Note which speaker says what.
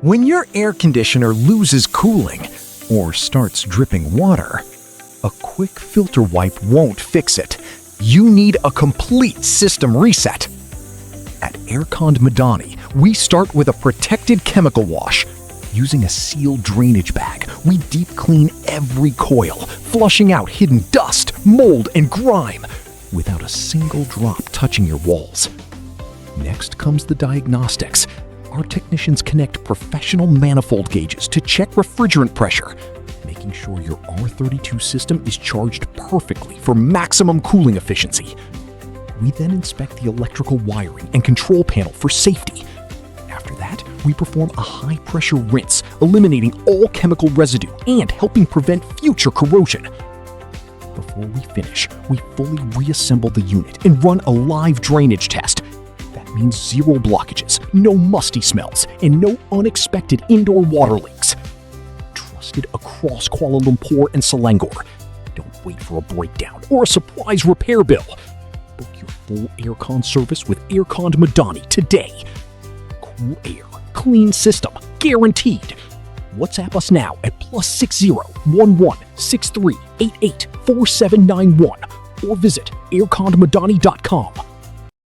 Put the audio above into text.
Speaker 1: When your air conditioner loses cooling or starts dripping water, a quick filter wipe won't fix it. You need a complete system reset. At Aircond Madani, we start with a protected chemical wash. Using a sealed drainage bag, we deep clean every coil, flushing out hidden dust, mold, and grime without a single drop touching your walls. Next comes the diagnostics. Our technicians connect professional manifold gauges to check refrigerant pressure, making sure your R32 system is charged perfectly for maximum cooling efficiency. We then inspect the electrical wiring and control panel for safety. After that, we perform a high-pressure rinse, eliminating all chemical residue and helping prevent future corrosion. Before we finish, we fully reassemble the unit and run a live drainage test. That means zero blockages, no musty smells, and no unexpected indoor water leaks. Trusted across Kuala Lumpur and Selangor. Don't wait for a breakdown or a surprise repair bill. Book your full aircon service with Aircond Madani today. Cool air, clean system, guaranteed. WhatsApp us now at +60 11 63 88 4791 or visit aircondmadani.com.